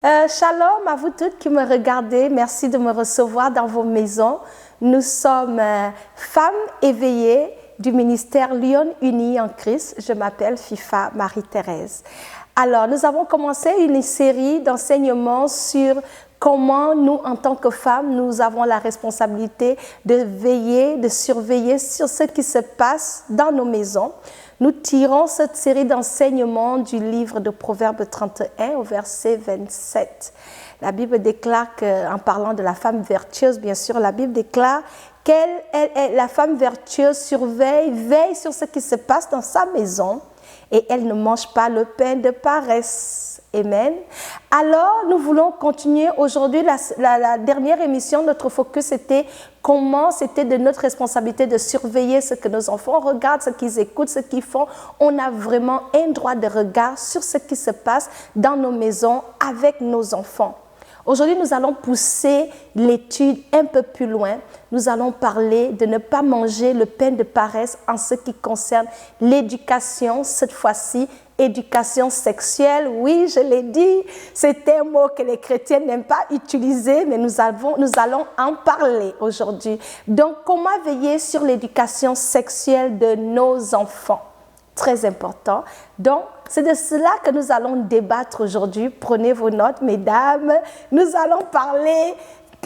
Shalom à vous toutes qui me regardez. Merci de me recevoir dans vos maisons. Nous sommes femmes éveillées du ministère Lyon Unis en Christ. Je m'appelle Fifa Marie-Thérèse. Alors, nous avons commencé une série d'enseignements sur comment nous, en tant que femmes, nous avons la responsabilité de veiller, de surveiller sur ce qui se passe dans nos maisons. Nous tirons cette série d'enseignements du livre de Proverbes 31 au verset 27. La Bible déclare qu'en parlant de la femme vertueuse, bien sûr, la Bible déclare la femme vertueuse veille sur ce qui se passe dans sa maison et elle ne mange pas le pain de paresse. Amen. Alors, nous voulons continuer aujourd'hui. La dernière émission, notre focus était comment c'était de notre responsabilité de surveiller ce que nos enfants regardent, ce qu'ils écoutent, ce qu'ils font. On a vraiment un droit de regard sur ce qui se passe dans nos maisons avec nos enfants. Aujourd'hui, nous allons pousser l'étude un peu plus loin. Nous allons parler de ne pas manger le pain de paresse en ce qui concerne l'éducation, cette fois-ci, éducation sexuelle. Oui, je l'ai dit, c'est un mot que les chrétiens n'aiment pas utiliser, mais nous allons en parler aujourd'hui. Donc, comment veiller sur l'éducation sexuelle de nos enfants? Très important. Donc, c'est de cela que nous allons débattre aujourd'hui. Prenez vos notes, mesdames. Nous allons parler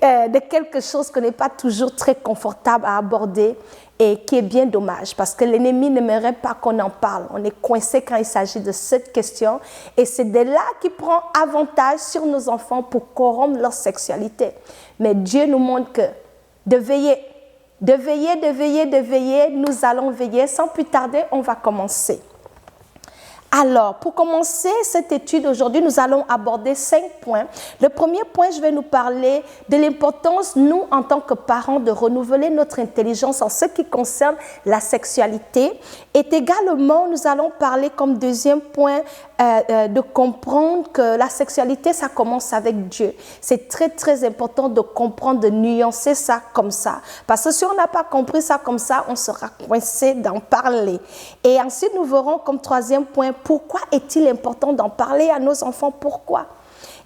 de quelque chose qui n'est pas toujours très confortable à aborder et qui est bien dommage parce que l'ennemi n'aimerait pas qu'on en parle. On est coincé quand il s'agit de cette question et c'est de là qu'il prend avantage sur nos enfants pour corrompre leur sexualité. Mais Dieu nous montre que de veiller, nous allons veiller. Sans plus tarder, on va commencer. Alors, pour commencer cette étude aujourd'hui, nous allons aborder 5 points. Le premier point, je vais nous parler de l'importance, nous, en tant que parents, de renouveler notre intelligence en ce qui concerne la sexualité. Et également, nous allons parler comme deuxième point de comprendre que la sexualité, ça commence avec Dieu. C'est très, très important de comprendre, de nuancer ça comme ça. Parce que si on n'a pas compris ça comme ça, on sera coincé d'en parler. Et ensuite, nous verrons comme troisième point, pourquoi est-il important d'en parler à nos enfants? Pourquoi?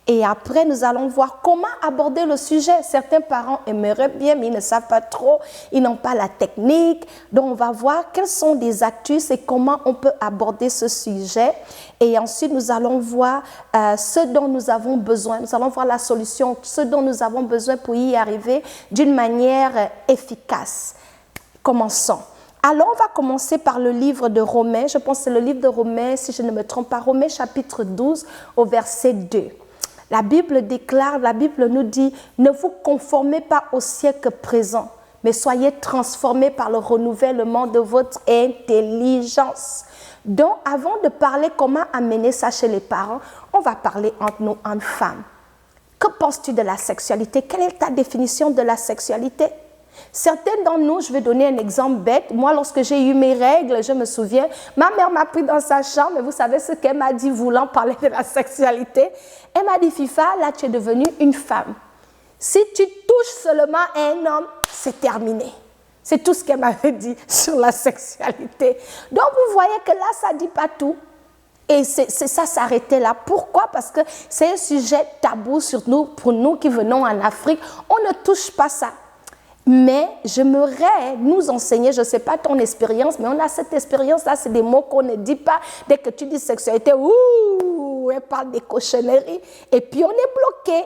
Et après, nous allons voir comment aborder le sujet. Certains parents aimeraient bien, mais ils ne savent pas trop. Ils n'ont pas la technique. Donc, on va voir quelles sont des astuces et comment on peut aborder ce sujet. Et ensuite, nous allons voir ce dont nous avons besoin. Nous allons voir la solution, ce dont nous avons besoin pour y arriver d'une manière efficace. Commençons. Alors, on va commencer par le livre de Romains. Je pense que c'est le livre de Romains, si je ne me trompe pas, Romains chapitre 12 au verset 2. La Bible déclare, la Bible nous dit, ne vous conformez pas au siècle présent, mais soyez transformés par le renouvellement de votre intelligence. Donc, avant de parler comment amener ça chez les parents, on va parler entre nous, en femmes. Que penses-tu de la sexualité? Quelle est ta définition de la sexualité? Certaines d'entre nous, je vais donner un exemple bête. Moi, lorsque j'ai eu mes règles, je me souviens, ma mère m'a pris dans sa chambre et vous savez ce qu'elle m'a dit voulant parler de la sexualité? Elle m'a dit, Fifa, là, tu es devenue une femme. Si tu touches seulement un homme, c'est terminé. C'est tout ce qu'elle m'avait dit sur la sexualité. Donc, vous voyez que là, ça ne dit pas tout. Et ça s'arrêtait là. Pourquoi? Parce que c'est un sujet tabou pour nous qui venons en Afrique. On ne touche pas ça. Mais j'aimerais nous enseigner, je ne sais pas ton expérience, mais on a cette expérience-là, c'est des mots qu'on ne dit pas. Dès que tu dis sexualité, ouh, elle parle des cochonneries. Et puis on est bloqué.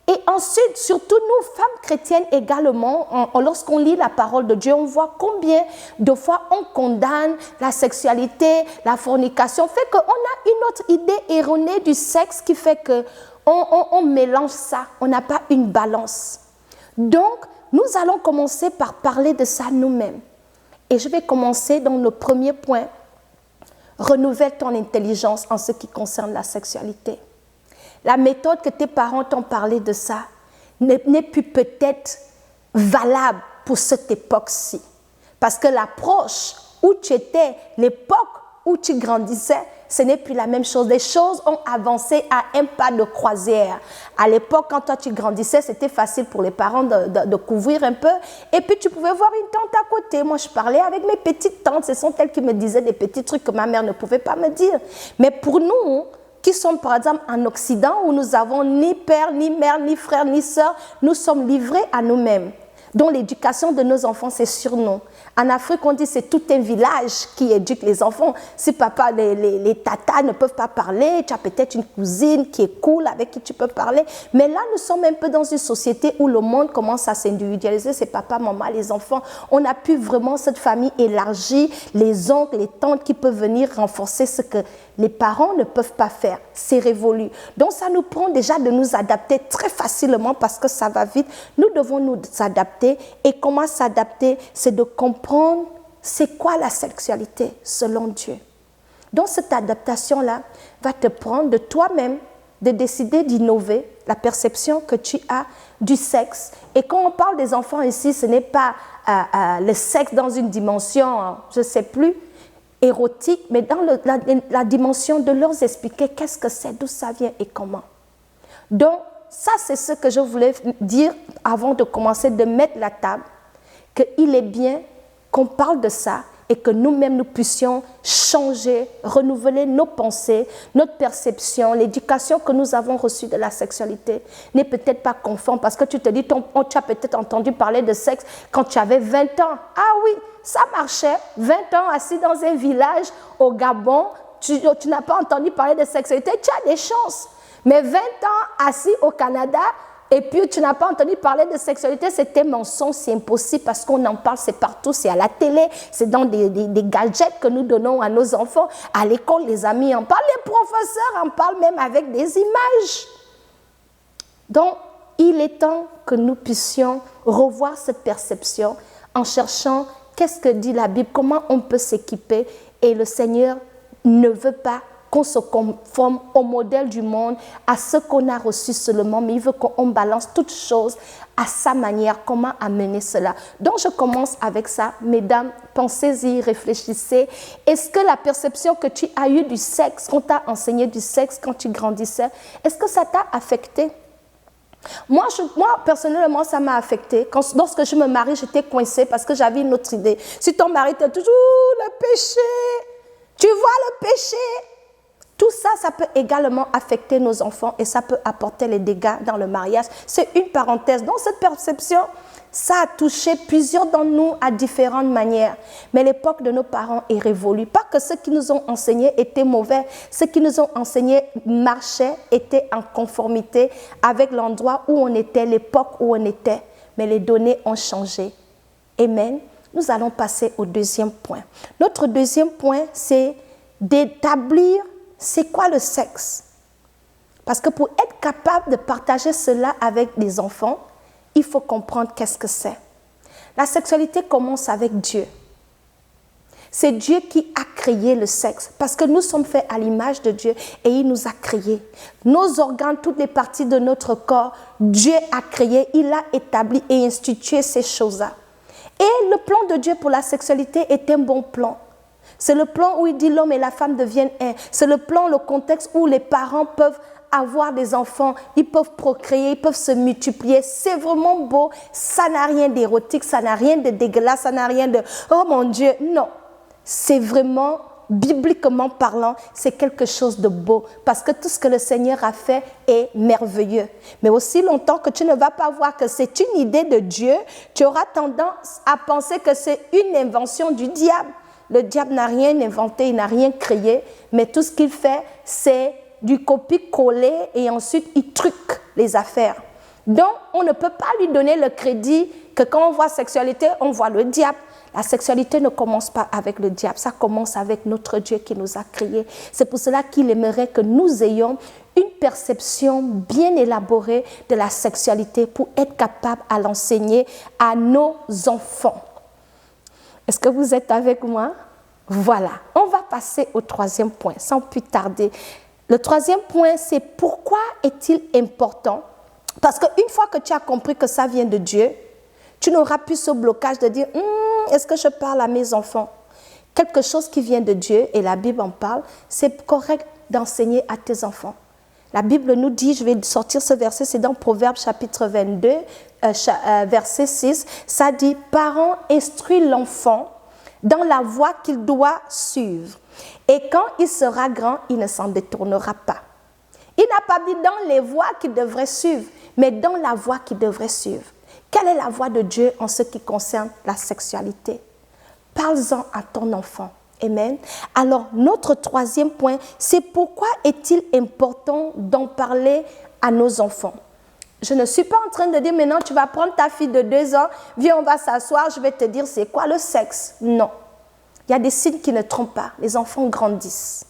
Et ensuite, surtout nous, femmes chrétiennes également, lorsqu'on lit la parole de Dieu, on voit combien de fois on condamne la sexualité, la fornication, fait qu'on a une autre idée erronée du sexe qui fait qu'on mélange ça, on n'a pas une balance. Donc, nous allons commencer par parler de ça nous-mêmes. Et je vais commencer dans le premier point. Renouvelle ton intelligence en ce qui concerne la sexualité. La méthode que tes parents t'ont parlé de ça n'est plus peut-être valable pour cette époque-ci. Parce que l'approche où tu étais, l'époque où tu grandissais, ce n'est plus la même chose. Les choses ont avancé à un pas de croisière. À l'époque, quand toi tu grandissais, c'était facile pour les parents de couvrir un peu. Et puis tu pouvais voir une tante à côté. Moi, je parlais avec mes petites tantes. Ce sont elles qui me disaient des petits trucs que ma mère ne pouvait pas me dire. Mais pour nous, qui sommes par exemple en Occident où nous n'avons ni père, ni mère, ni frère, ni sœur, nous sommes livrés à nous-mêmes, dont l'éducation de nos enfants c'est sur nous. En Afrique, on dit que c'est tout un village qui éduque les enfants. Si papa, les tatas ne peuvent pas parler, tu as peut-être une cousine qui est cool, avec qui tu peux parler. Mais là, nous sommes un peu dans une société où le monde commence à s'individualiser. C'est papa, maman, les enfants. On a pu vraiment cette famille élargie, les oncles, les tantes qui peuvent venir renforcer ce que les parents ne peuvent pas faire. C'est révolu. Donc, ça nous prend déjà de nous adapter très facilement parce que ça va vite. Nous devons nous adapter. Et comment s'adapter? C'est de comprendre c'est quoi la sexualité selon Dieu. Donc cette adaptation-là va te prendre de toi-même de décider d'innover la perception que tu as du sexe. Et quand on parle des enfants ici, ce n'est pas le sexe dans une dimension, je ne sais plus, érotique, mais dans la dimension de leur expliquer qu'est-ce que c'est, d'où ça vient et comment. Donc ça, c'est ce que je voulais dire avant de commencer, de mettre la table, qu'il est bien qu'on parle de ça et que nous-mêmes nous puissions changer, renouveler nos pensées, notre perception, l'éducation que nous avons reçue de la sexualité n'est peut-être pas conforme parce que tu te dis, tu as peut-être entendu parler de sexe quand tu avais 20 ans. Ah oui, ça marchait, 20 ans assis dans un village au Gabon, tu n'as pas entendu parler de sexualité, tu as des chances. Mais 20 ans assis au Canada, et puis tu n'as pas entendu parler de sexualité, c'était mensonge, c'est impossible parce qu'on en parle, c'est partout, c'est à la télé, c'est dans des gadgets que nous donnons à nos enfants. À l'école, les amis en parlent, les professeurs en parlent même avec des images. Donc, il est temps que nous puissions revoir cette perception en cherchant qu'est-ce que dit la Bible, comment on peut s'équiper. Et le Seigneur ne veut pas qu'on se conforme au modèle du monde, à ce qu'on a reçu seulement, mais il veut qu'on balance toutes choses à sa manière, comment amener cela. Donc je commence avec ça, mesdames, pensez-y, réfléchissez. Est-ce que la perception que tu as eue du sexe, qu'on t'a enseigné du sexe quand tu grandissais, est-ce que ça t'a affecté? Moi, personnellement, ça m'a affecté. Lorsque je me marie, j'étais coincée parce que j'avais une autre idée. Si ton mari te dit toujours le péché, tu vois le péché. Tout ça, ça peut également affecter nos enfants et ça peut apporter les dégâts dans le mariage. C'est une parenthèse. Donc, cette perception, ça a touché plusieurs d'entre nous à différentes manières. Mais l'époque de nos parents est révolue. Pas que ce qu'ils nous ont enseigné était mauvais. Ce qu'ils nous ont enseigné marchait, était en conformité avec l'endroit où on était, l'époque où on était. Mais les données ont changé. Amen. Nous allons passer au deuxième point. Notre deuxième point, c'est d'établir c'est quoi le sexe. Parce que pour être capable de partager cela avec des enfants, il faut comprendre qu'est-ce que c'est. La sexualité commence avec Dieu. C'est Dieu qui a créé le sexe. Parce que nous sommes faits à l'image de Dieu et il nous a créés. Nos organes, toutes les parties de notre corps, Dieu a créé, il a établi et institué ces choses-là. Et le plan de Dieu pour la sexualité est un bon plan. C'est le plan où il dit l'homme et la femme deviennent un. C'est le plan, le contexte où les parents peuvent avoir des enfants, ils peuvent procréer, ils peuvent se multiplier. C'est vraiment beau. Ça n'a rien d'érotique, ça n'a rien de dégueulasse, ça n'a rien de « oh mon Dieu ». Non, c'est vraiment, bibliquement parlant, c'est quelque chose de beau. Parce que tout ce que le Seigneur a fait est merveilleux. Mais aussi longtemps que tu ne vas pas voir que c'est une idée de Dieu, tu auras tendance à penser que c'est une invention du diable. Le diable n'a rien inventé, il n'a rien créé, mais tout ce qu'il fait, c'est du copier-coller et ensuite il truque les affaires. Donc, on ne peut pas lui donner le crédit que quand on voit sexualité, on voit le diable. La sexualité ne commence pas avec le diable, ça commence avec notre Dieu qui nous a créés. C'est pour cela qu'il aimerait que nous ayons une perception bien élaborée de la sexualité pour être capable à l'enseigner à nos enfants. Est-ce que vous êtes avec moi? Voilà, on va passer au troisième point, sans plus tarder. Le troisième point, c'est pourquoi est-il important? Parce qu'une fois que tu as compris que ça vient de Dieu, tu n'auras plus ce blocage de dire est-ce que je parle à mes enfants? Quelque chose qui vient de Dieu, et la Bible en parle, c'est correct d'enseigner à tes enfants. La Bible nous dit, je vais sortir ce verset, c'est dans Proverbes chapitre 22, verset 6, ça dit « Parents, instruis l'enfant dans la voie qu'il doit suivre, et quand il sera grand, il ne s'en détournera pas. » Il n'a pas dit dans les voies qu'il devrait suivre, mais dans la voie qu'il devrait suivre. Quelle est la voie de Dieu en ce qui concerne la sexualité? Parle-en à ton enfant. Amen. Alors, notre troisième point, c'est pourquoi est-il important d'en parler à nos enfants? Je ne suis pas en train de dire, maintenant tu vas prendre ta fille de 2 ans, viens, on va s'asseoir, je vais te dire c'est quoi le sexe. Non. Il y a des signes qui ne trompent pas. Les enfants grandissent.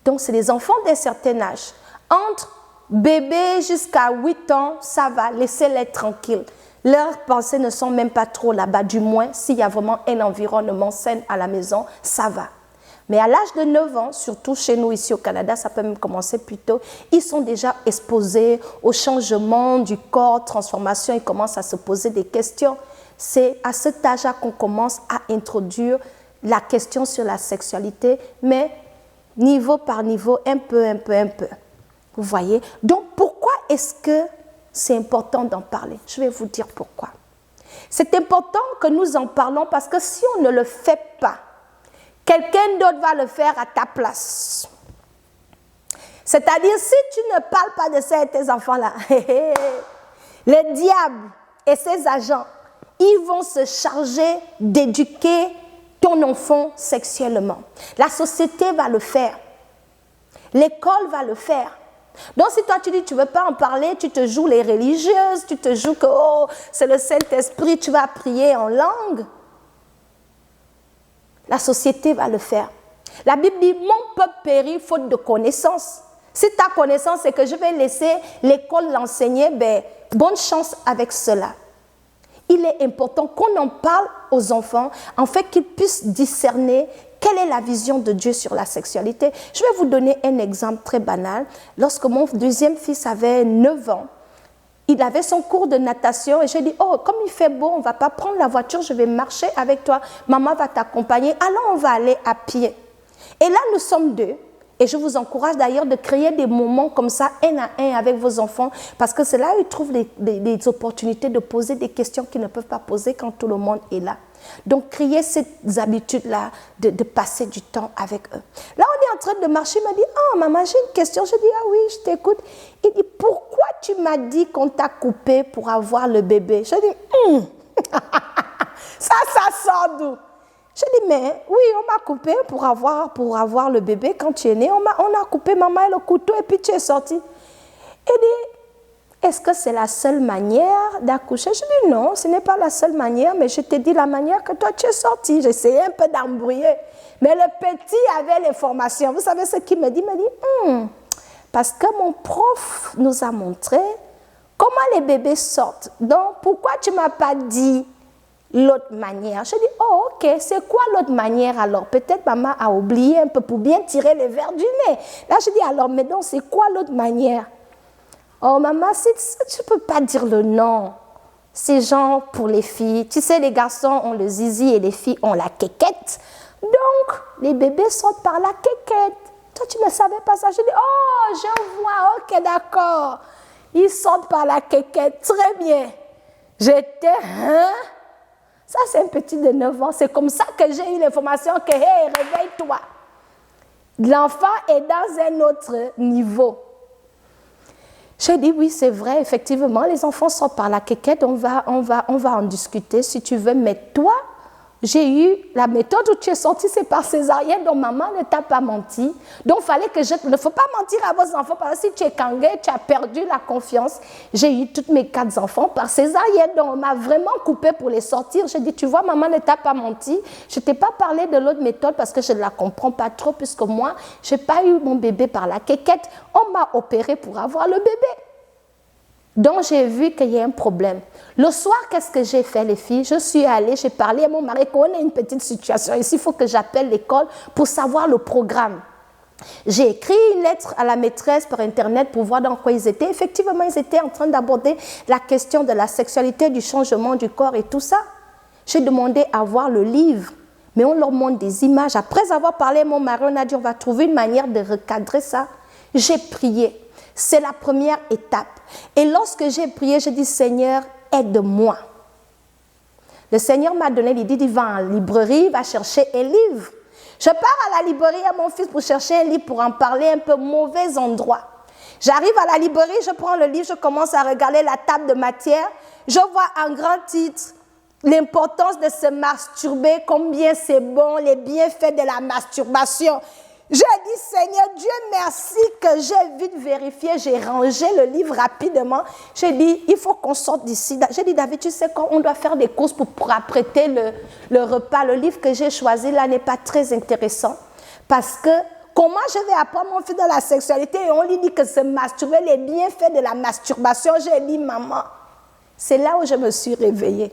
Donc, c'est les enfants d'un certain âge. Entre bébé jusqu'à 8 ans, ça va, laissez-les tranquilles. Leurs pensées ne sont même pas trop là-bas, du moins, s'il y a vraiment un environnement sain à la maison, ça va. Mais à l'âge de 9 ans, surtout chez nous ici au Canada, ça peut même commencer plus tôt, ils sont déjà exposés au changement du corps, transformation, ils commencent à se poser des questions. C'est à cet âge-là qu'on commence à introduire la question sur la sexualité, mais niveau par niveau, un peu. Vous voyez? Donc, pourquoi est-ce que c'est important d'en parler? Je vais vous dire pourquoi. C'est important que nous en parlons parce que si on ne le fait pas, quelqu'un d'autre va le faire à ta place. C'est-à-dire, si tu ne parles pas de ça à tes enfants-là, le diable et ses agents, ils vont se charger d'éduquer ton enfant sexuellement. La société va le faire. L'école va le faire. Donc, si toi, tu dis, tu ne veux pas en parler, tu te joues les religieuses, tu te joues que, oh, c'est le Saint-Esprit, tu vas prier en langue. La société va le faire. La Bible dit, mon peuple périt faute de connaissance. Si ta connaissance, c'est que je vais laisser l'école l'enseigner, ben, bonne chance avec cela. Il est important qu'on en parle aux enfants, en fait qu'ils puissent discerner quelle est la vision de Dieu sur la sexualité. Je vais vous donner un exemple très banal. Lorsque mon deuxième fils avait 9 ans, il avait son cours de natation et j'ai dit, oh, comme il fait beau, on ne va pas prendre la voiture, je vais marcher avec toi. Maman va t'accompagner, alors on va aller à pied. Et là, nous sommes 2. Et je vous encourage d'ailleurs de créer des moments comme ça, un à un avec vos enfants, parce que c'est là où ils trouvent des opportunités de poser des questions qu'ils ne peuvent pas poser quand tout le monde est là. Donc, créer ces habitudes-là de passer du temps avec eux. Là, on est en train de marcher, il m'a dit, oh maman, j'ai une question. Je dis, ah oui, je t'écoute. Il dit, pourquoi tu m'as dit qu'on t'a coupé pour avoir le bébé? Je dis, ça sort d'où? Je dis, mais oui, on m'a coupé pour avoir le bébé. Quand tu es né, on a coupé maman et le couteau et puis tu es sorti. Il dit, est-ce que c'est la seule manière d'accoucher? Je dis, non, ce n'est pas la seule manière, mais je t'ai dit la manière que toi tu es sorti. J'essayais un peu d'embrouiller. Mais le petit avait l'information. Vous savez ce qu'il me dit? Il me dit, parce que mon prof nous a montré comment les bébés sortent. Donc, pourquoi tu ne m'as pas dit l'autre manière? Je dis, oh ok, c'est quoi l'autre manière alors? Peut-être maman a oublié un peu pour bien tirer les verres du nez. Là, je dis, alors, mais donc, c'est quoi l'autre manière? Oh maman, tu ne peux pas dire le nom. C'est genre pour les filles. Tu sais, les garçons ont le zizi et les filles ont la quéquette. Donc, les bébés sortent par la quéquette. Toi, tu ne savais pas ça? Je dis, oh, je vois, ok, d'accord. Ils sortent par la quéquette, très bien. J'étais, Ça, c'est un petit de 9 ans. C'est comme ça que j'ai eu l'information que, hey, réveille-toi. L'enfant est dans un autre niveau. J'ai dit, oui, c'est vrai, effectivement, les enfants sortent par la quéquette, on va en discuter si tu veux. Mais toi, j'ai eu la méthode où tu es sorti, c'est par césarienne, donc maman ne t'a pas menti. Donc, il fallait que il ne faut pas mentir à vos enfants, parce que si tu es kangué, tu as perdu la confiance. J'ai eu tous mes 4 enfants par césarienne, donc on m'a vraiment coupé pour les sortir. J'ai dit, tu vois, maman ne t'a pas menti. Je ne t'ai pas parlé de l'autre méthode parce que je ne la comprends pas trop, puisque moi, je n'ai pas eu mon bébé par la quéquette. On m'a opéré pour avoir le bébé. Donc, j'ai vu qu'il y a un problème. Le soir, qu'est-ce que j'ai fait, les filles? Je suis allée, j'ai parlé à mon mari qu'on a une petite situation ici, il faut que j'appelle l'école pour savoir le programme. J'ai écrit une lettre à la maîtresse par Internet pour voir dans quoi ils étaient. Effectivement, ils étaient en train d'aborder la question de la sexualité, du changement du corps et tout ça. J'ai demandé à voir le livre, mais on leur montre des images. Après avoir parlé à mon mari, on a dit on va trouver une manière de recadrer ça. J'ai prié. C'est la première étape. Et lorsque j'ai prié, j'ai dit, Seigneur, aide-moi. Le Seigneur m'a donné l'idée, il va en librairie, il va chercher un livre. Je pars à la librairie à mon fils pour chercher un livre pour en parler un peu mauvais endroit. J'arrive à la librairie, je prends le livre, je commence à regarder la table de matière. Je vois un grand titre, l'importance de se masturber, combien c'est bon, les bienfaits de la masturbation. J'ai dit, Seigneur, Dieu merci que j'ai vite vérifié, j'ai rangé le livre rapidement. J'ai dit, il faut qu'on sorte d'ici. J'ai dit, David, tu sais quoi, on doit faire des courses pour apprêter le repas. Le livre que j'ai choisi là n'est pas très intéressant parce que comment je vais apprendre mon fils dans la sexualité et on lui dit que se masturber, les bienfaits de la masturbation. J'ai dit, maman, c'est là où je me suis réveillée.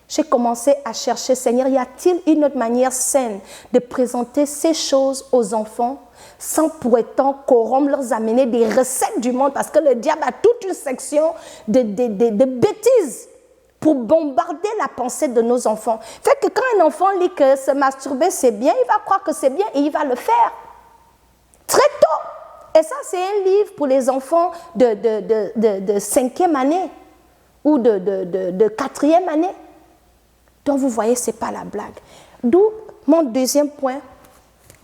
J'ai commencé à chercher, Seigneur, y a-t-il une autre manière saine de présenter ces choses aux enfants sans pour autant corrompre, leur amener des recettes du monde parce que le diable a toute une section de bêtises pour bombarder la pensée de nos enfants. Fait que quand un enfant lit que se masturber c'est bien, il va croire que c'est bien et il va le faire. Très tôt. Et ça, c'est un livre pour les enfants de 5e année ou de 4e année. Donc, vous voyez, ce n'est pas la blague. D'où mon deuxième point,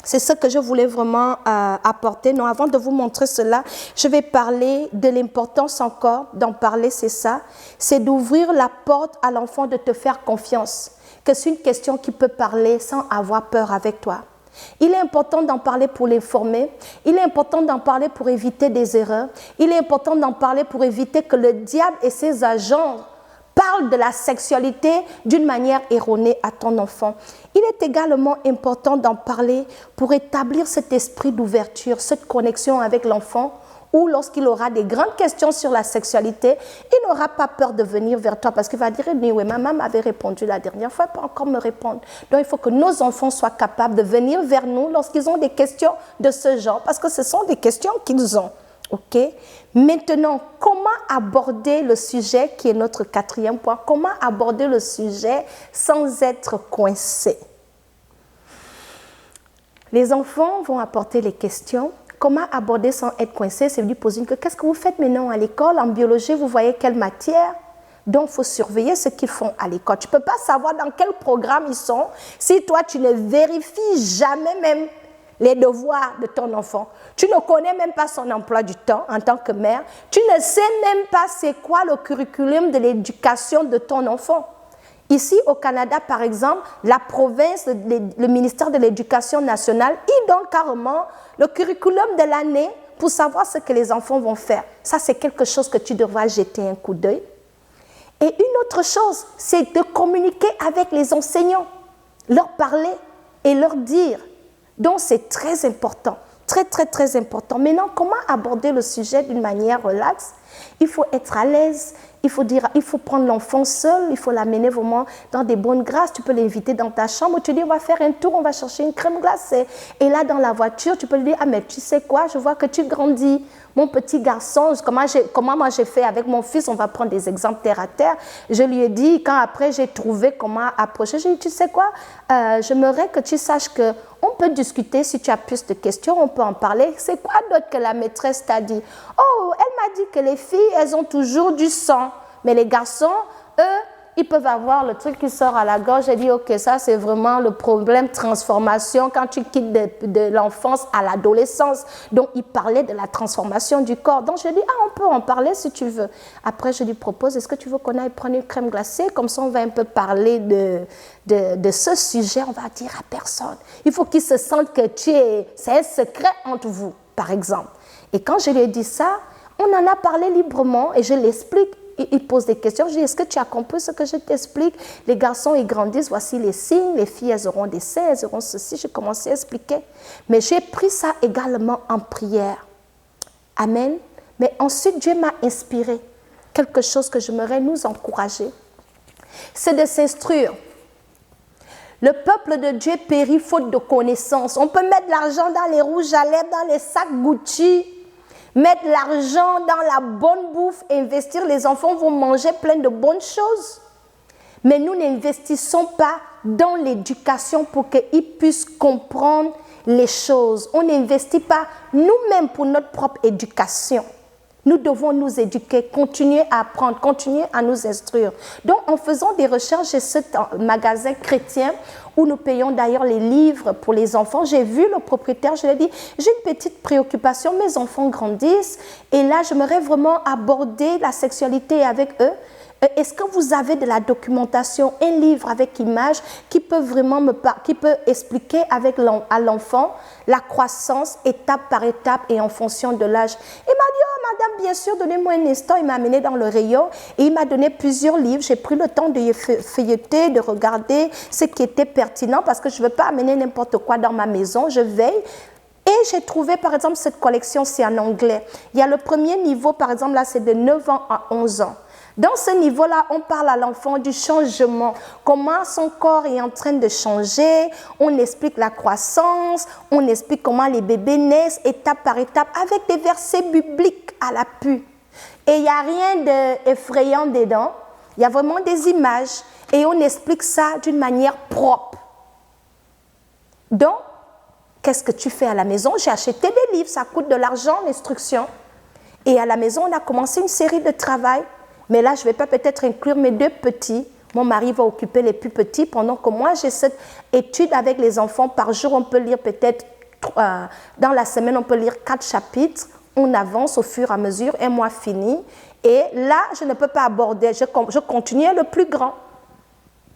c'est ce que je voulais vraiment apporter. Non, avant de vous montrer cela, je vais parler de l'importance encore d'en parler, c'est ça. C'est d'ouvrir la porte à l'enfant de te faire confiance. Que c'est une question qui peut parler sans avoir peur avec toi. Il est important d'en parler pour l'informer. Il est important d'en parler pour éviter des erreurs. Il est important d'en parler pour éviter que le diable et ses agents parle de la sexualité d'une manière erronée à ton enfant. Il est également important d'en parler pour établir cet esprit d'ouverture, cette connexion avec l'enfant, où lorsqu'il aura des grandes questions sur la sexualité, il n'aura pas peur de venir vers toi parce qu'il va dire « Mais oui, ma maman m'avait répondu la dernière fois, elle peut encore me répondre. » Donc, il faut que nos enfants soient capables de venir vers nous lorsqu'ils ont des questions de ce genre, parce que ce sont des questions qu'ils ont. Ok. Maintenant, comment aborder le sujet qui est notre 4e point? Comment aborder le sujet sans être coincé? Les enfants vont apporter les questions. Comment aborder sans être coincé? C'est lui poser une question. Qu'est-ce que vous faites maintenant à l'école? En biologie, vous voyez quelle matière? Donc, il faut surveiller ce qu'ils font à l'école. Tu ne peux pas savoir dans quel programme ils sont si toi, tu ne vérifies jamais même les devoirs de ton enfant. Tu ne connais même pas son emploi du temps en tant que mère. Tu ne sais même pas c'est quoi le curriculum de l'éducation de ton enfant. Ici au Canada, par exemple, la province, le ministère de l'Éducation nationale, il donne carrément le curriculum de l'année pour savoir ce que les enfants vont faire. Ça, c'est quelque chose que tu devras jeter un coup d'œil. Et une autre chose, c'est de communiquer avec les enseignants, leur parler et leur dire. Donc, c'est très important, très, très, très important. Maintenant, comment aborder le sujet d'une manière relaxe? Il faut être à l'aise, il faut prendre l'enfant seul, il faut l'amener vraiment dans des bonnes grâces. Tu peux l'inviter dans ta chambre, tu dis, on va faire un tour, on va chercher une crème glacée. Et là, dans la voiture, tu peux lui dire, ah, mais tu sais quoi, je vois que tu grandis. Mon petit garçon, comment moi j'ai fait avec mon fils, on va prendre des exemples terre à terre. Je lui ai dit, quand après j'ai trouvé comment approcher, j'ai dit, tu sais quoi, j'aimerais que tu saches qu'on peut discuter si tu as plus de questions, on peut en parler. C'est quoi d'autre que la maîtresse t'a dit? Oh, elle m'a dit que les filles, elles ont toujours du sang, mais les garçons, eux, ils peuvent avoir le truc qui sort à la gorge. J'ai dit, ok, ça c'est vraiment le problème transformation quand tu quittes de l'enfance à l'adolescence. Donc, il parlait de la transformation du corps. Donc, je dis, on peut en parler si tu veux. Après, je lui propose, est-ce que tu veux qu'on aille prendre une crème glacée? Comme ça, on va un peu parler de ce sujet. On va dire à personne. Il faut qu'il se sente que c'est un secret entre vous, par exemple. Et quand je lui ai dit ça, on en a parlé librement et je l'explique. Il pose des questions. Je dis, est-ce que tu as compris ce que je t'explique? Les garçons, ils grandissent, voici les signes. Les filles, elles auront des seins, elles auront ceci. J'ai commencé à expliquer. Mais j'ai pris ça également en prière. Amen. Mais ensuite, Dieu m'a inspiré. Quelque chose que j'aimerais nous encourager. C'est de s'instruire. Le peuple de Dieu périt faute de connaissances. On peut mettre l'argent dans les rouges à lèvres, dans les sacs Gucci, mettre l'argent dans la bonne bouffe, investir, les enfants vont manger plein de bonnes choses. Mais nous n'investissons pas dans l'éducation pour qu'ils puissent comprendre les choses. On n'investit pas nous-mêmes pour notre propre éducation. Nous devons nous éduquer, continuer à apprendre, continuer à nous instruire. Donc, en faisant des recherches, j'ai ce magasin chrétien où nous payons d'ailleurs les livres pour les enfants. J'ai vu le propriétaire, je lui ai dit, j'ai une petite préoccupation, mes enfants grandissent et là, j'aimerais vraiment aborder la sexualité avec eux. Est-ce que vous avez de la documentation, un livre avec images qui peut vraiment qui peut expliquer à l'enfant la croissance étape par étape et en fonction de l'âge? Il m'a dit, oh madame, bien sûr, donnez-moi un instant. Il m'a amené dans le rayon et il m'a donné plusieurs livres. J'ai pris le temps de feuilleter, de regarder ce qui était pertinent parce que je ne veux pas amener n'importe quoi dans ma maison. Je veille. Et j'ai trouvé, par exemple, cette collection, c'est en anglais. Il y a le premier niveau, par exemple, là, c'est de 9 ans à 11 ans. Dans ce niveau-là, on parle à l'enfant du changement, comment son corps est en train de changer, on explique la croissance, on explique comment les bébés naissent étape par étape avec des versets bibliques à l'appui. Et il n'y a rien d'effrayant dedans, il y a vraiment des images et on explique ça d'une manière propre. Donc, qu'est-ce que tu fais à la maison? J'ai acheté des livres, ça coûte de l'argent, l'instruction. Et à la maison, on a commencé une série de travail. Mais là, je ne vais pas peut-être inclure mes 2 petits. Mon mari va occuper les plus petits pendant que moi, j'ai cette étude avec les enfants. Par jour, on peut lire peut-être, dans la semaine, on peut lire 4 chapitres. On avance au fur et à mesure, un mois fini. Et là, je ne peux pas aborder, je continue le plus grand.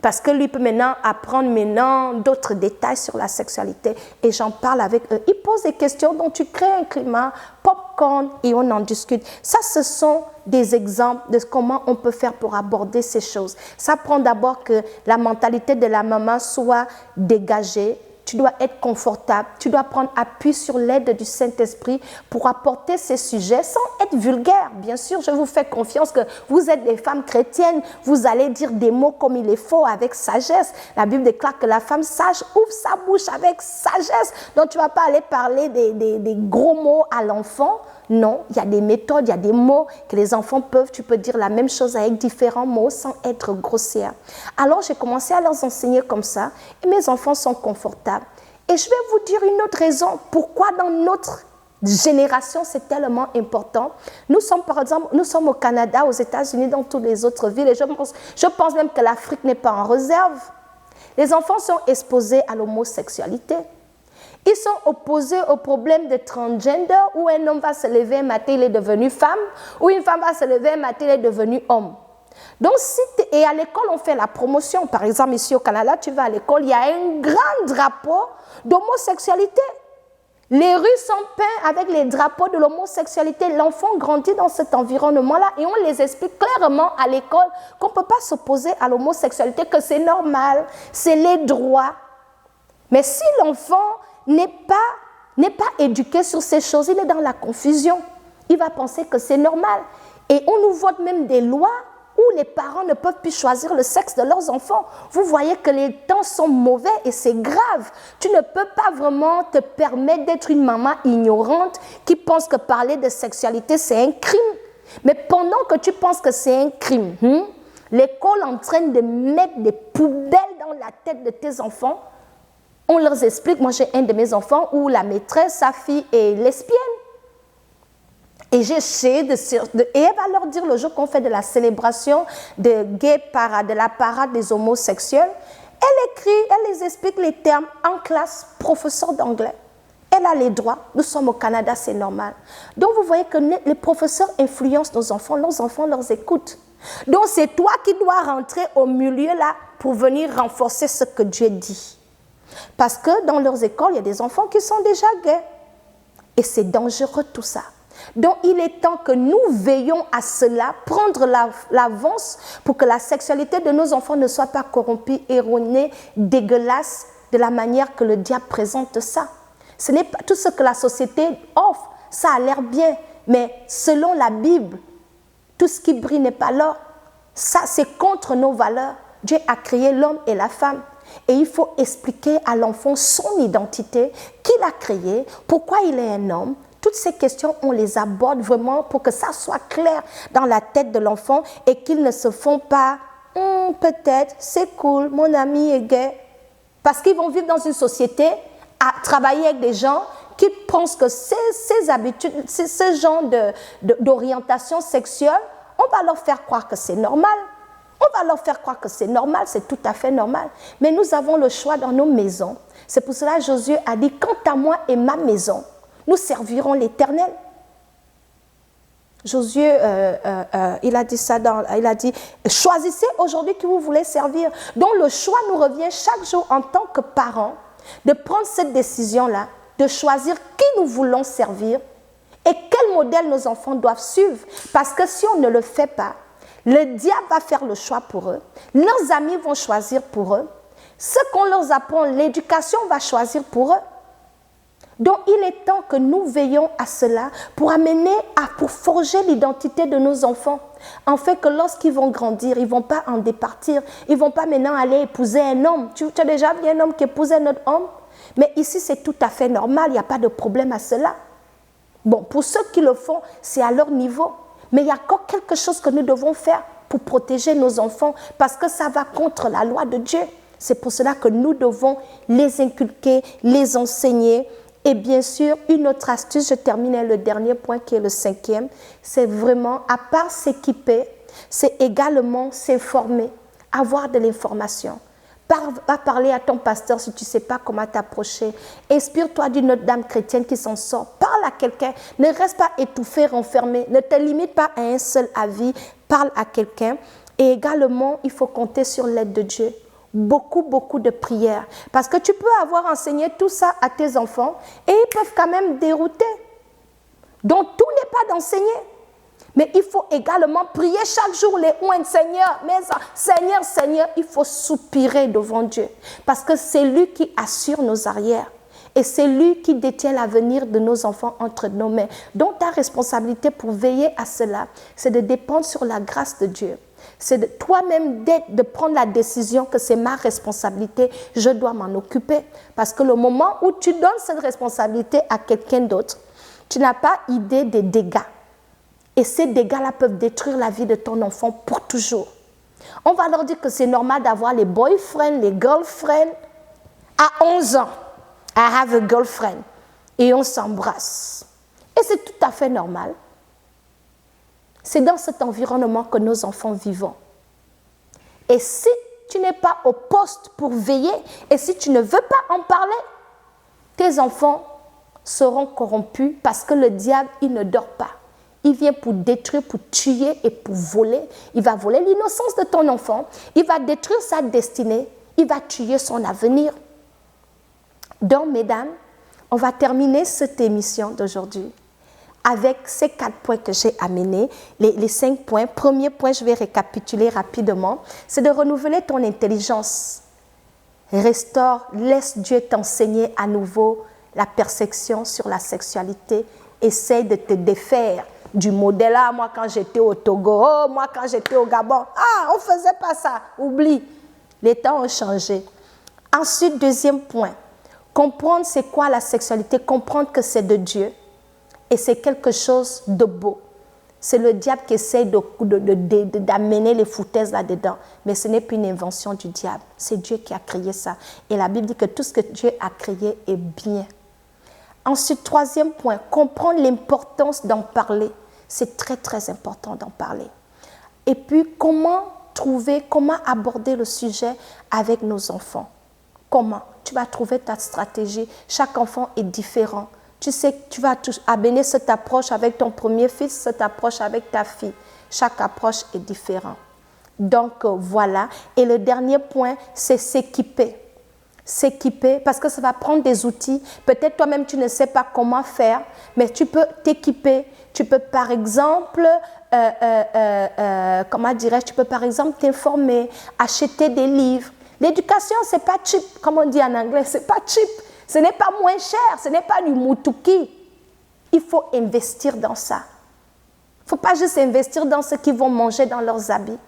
Parce que lui peut maintenant apprendre d'autres détails sur la sexualité. Et j'en parle avec eux. Ils posent des questions dont tu crées un climat, popcorn, et on en discute. Ça, ce sont des exemples de comment on peut faire pour aborder ces choses. Ça prend d'abord que la mentalité de la maman soit dégagée. Tu dois être confortable, tu dois prendre appui sur l'aide du Saint-Esprit pour apporter ces sujets sans être vulgaire. Bien sûr, je vous fais confiance que vous êtes des femmes chrétiennes, vous allez dire des mots comme il est faut avec sagesse. La Bible déclare que la femme sage ouvre sa bouche avec sagesse. Donc tu ne vas pas aller parler des gros mots à l'enfant. Non, il y a des méthodes, il y a des mots que les enfants peuvent, tu peux dire la même chose avec différents mots sans être grossière. Alors j'ai commencé à leur enseigner comme ça et mes enfants sont confortables. Et je vais vous dire une autre raison pourquoi dans notre génération c'est tellement important. Nous sommes par exemple, nous sommes au Canada, aux États-Unis, dans toutes les autres villes et je pense même que l'Afrique n'est pas en réserve. Les enfants sont exposés à l'homosexualité. Ils sont opposés au problème de transgender où un homme va se lever un matin, il est devenu femme, ou une femme va se lever un matin, il est devenu homme. Donc, et à l'école, on fait la promotion. Par exemple, ici au Canada, tu vas à l'école, il y a un grand drapeau d'homosexualité. Les rues sont peintes avec les drapeaux de l'homosexualité. L'enfant grandit dans cet environnement-là et on les explique clairement à l'école qu'on ne peut pas s'opposer à l'homosexualité, que c'est normal, c'est les droits. Mais si l'enfant n'est pas éduqué sur ces choses, il est dans la confusion. Il va penser que c'est normal. Et on nous vote même des lois où les parents ne peuvent plus choisir le sexe de leurs enfants. Vous voyez que les temps sont mauvais et c'est grave. Tu ne peux pas vraiment te permettre d'être une maman ignorante qui pense que parler de sexualité, c'est un crime. Mais pendant que tu penses que c'est un crime, l'école est en train de mettre des poubelles dans la tête de tes enfants. On leur explique, moi j'ai un de mes enfants où la maîtresse, sa fille est lesbienne. Et j'ai essayé et elle va leur dire le jour qu'on fait de la célébration de la parade des homosexuels, elle les explique les termes en classe, professeur d'anglais. Elle a les droits, nous sommes au Canada, c'est normal. Donc vous voyez que les professeurs influencent nos enfants leur écoutent. Donc c'est toi qui dois rentrer au milieu là pour venir renforcer ce que Dieu dit. Parce que dans leurs écoles, il y a des enfants qui sont déjà gays. Et c'est dangereux tout ça. Donc il est temps que nous veillions à cela, prendre l'avance pour que la sexualité de nos enfants ne soit pas corrompue, erronée, dégueulasse, de la manière que le diable présente ça. Ce n'est pas tout ce que la société offre, ça a l'air bien, mais selon la Bible, tout ce qui brille n'est pas l'or. Ça, c'est contre nos valeurs. Dieu a créé l'homme et la femme. Et il faut expliquer à l'enfant son identité, qui l'a créé, pourquoi il est un homme. Toutes ces questions, on les aborde vraiment pour que ça soit clair dans la tête de l'enfant et qu'ils ne se font pas « peut-être, c'est cool, mon ami est gay ». Parce qu'ils vont vivre dans une société, à travailler avec des gens qui pensent que ces habitudes, ce genre d'orientation sexuelle, on va leur faire croire que c'est normal. On va leur faire croire que c'est normal, c'est tout à fait normal. Mais nous avons le choix dans nos maisons. C'est pour cela que Josué a dit, quant à moi et ma maison, nous servirons l'Éternel. Josué, il a dit ça, il a dit, choisissez aujourd'hui qui vous voulez servir. Donc le choix nous revient chaque jour en tant que parents de prendre cette décision-là, de choisir qui nous voulons servir et quel modèle nos enfants doivent suivre. Parce que si on ne le fait pas, le diable va faire le choix pour eux. Leurs amis vont choisir pour eux. Ce qu'on leur apprend, l'éducation va choisir pour eux. Donc, il est temps que nous veillions à cela pour pour forger l'identité de nos enfants. En fait, que lorsqu'ils vont grandir, ils ne vont pas en départir. Ils ne vont pas maintenant aller épouser un homme. Tu as déjà vu un homme qui épousait un autre homme? Mais ici, c'est tout à fait normal. Il n'y a pas de problème à cela. Bon, pour ceux qui le font, c'est à leur niveau. Mais il y a encore quelque chose que nous devons faire pour protéger nos enfants parce que ça va contre la loi de Dieu. C'est pour cela que nous devons les inculquer, les enseigner. Et bien sûr, une autre astuce, je termine le dernier point qui est le 5e, c'est vraiment, à part s'équiper, c'est également s'informer, avoir de l'information. Va parler à ton pasteur si tu ne sais pas comment t'approcher. Inspire-toi d'une autre dame chrétienne qui s'en sort. Parle à quelqu'un. Ne reste pas étouffé, renfermé. Ne te limite pas à un seul avis. Parle à quelqu'un. Et également, il faut compter sur l'aide de Dieu. Beaucoup, beaucoup de prières. Parce que tu peux avoir enseigné tout ça à tes enfants et ils peuvent quand même dérouter. Donc, tout n'est pas d'enseigner. Mais il faut également prier chaque jour les ointes. Seigneur, il faut soupirer devant Dieu. Parce que c'est lui qui assure nos arrières. Et c'est lui qui détient l'avenir de nos enfants entre nos mains. Donc ta responsabilité pour veiller à cela, c'est de dépendre sur la grâce de Dieu. C'est de toi-même de prendre la décision que c'est ma responsabilité, je dois m'en occuper. Parce que le moment où tu donnes cette responsabilité à quelqu'un d'autre, tu n'as pas idée des dégâts. Et ces dégâts-là peuvent détruire la vie de ton enfant pour toujours. On va leur dire que c'est normal d'avoir les boyfriends, les girlfriends. À 11 ans, I have a girlfriend. Et on s'embrasse. Et c'est tout à fait normal. C'est dans cet environnement que nos enfants vivent. Et si tu n'es pas au poste pour veiller, et si tu ne veux pas en parler, tes enfants seront corrompus parce que le diable, il ne dort pas. Il vient pour détruire, pour tuer et pour voler. Il va voler l'innocence de ton enfant. Il va détruire sa destinée. Il va tuer son avenir. Donc, mesdames, on va terminer cette émission d'aujourd'hui avec ces 4 points que j'ai amenés, les 5 points. Premier point, je vais récapituler rapidement, c'est de renouveler ton intelligence. Restaure, laisse Dieu t'enseigner à nouveau la perception sur la sexualité. Essaye de te défaire du modèle. Ah, moi, quand j'étais au Togo, oh, moi, quand j'étais au Gabon, ah, on ne faisait pas ça. Oublie. Les temps ont changé. Ensuite, deuxième point, comprendre c'est quoi la sexualité, comprendre que c'est de Dieu et c'est quelque chose de beau. C'est le diable qui essaie d'amener les foutaises là-dedans, mais ce n'est plus une invention du diable. C'est Dieu qui a créé ça. Et la Bible dit que tout ce que Dieu a créé est bien. Ensuite, troisième point, comprendre l'importance d'en parler. C'est très, très important d'en parler. Et puis, comment aborder le sujet avec nos enfants. Comment? Tu vas trouver ta stratégie. Chaque enfant est différent. Tu sais que tu vas amener cette approche avec ton premier fils, cette approche avec ta fille. Chaque approche est différente. Donc, voilà. Et le dernier point, c'est s'équiper. S'équiper, parce que ça va prendre des outils. Peut-être toi-même, tu ne sais pas comment faire, mais tu peux t'équiper. Tu peux, par exemple, tu peux, par exemple, t'informer, acheter des livres. L'éducation, ce n'est pas cheap, comme on dit en anglais, ce n'est pas cheap. Ce n'est pas moins cher, ce n'est pas du mutuki. Il faut investir dans ça. Il ne faut pas juste investir dans ce qu'ils vont manger dans leurs habits.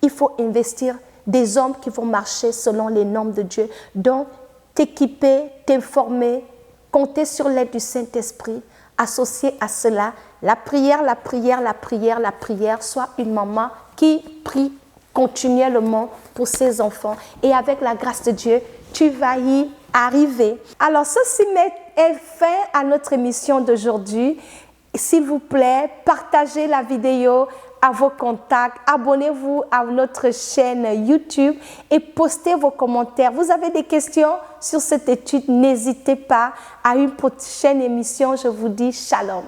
Il faut investir des hommes qui vont marcher selon les normes de Dieu. Donc, t'équiper, t'informer, compter sur l'aide du Saint-Esprit, associer à cela la prière, soit une maman qui prie continuellement pour ses enfants. Et avec la grâce de Dieu, tu vas y arriver. Alors, ceci est fin à notre émission d'aujourd'hui. S'il vous plaît, partagez la vidéo à vos contacts, abonnez-vous à notre chaîne YouTube et postez vos commentaires. Vous avez des questions sur cette étude, n'hésitez pas. À une prochaine émission, je vous dis shalom.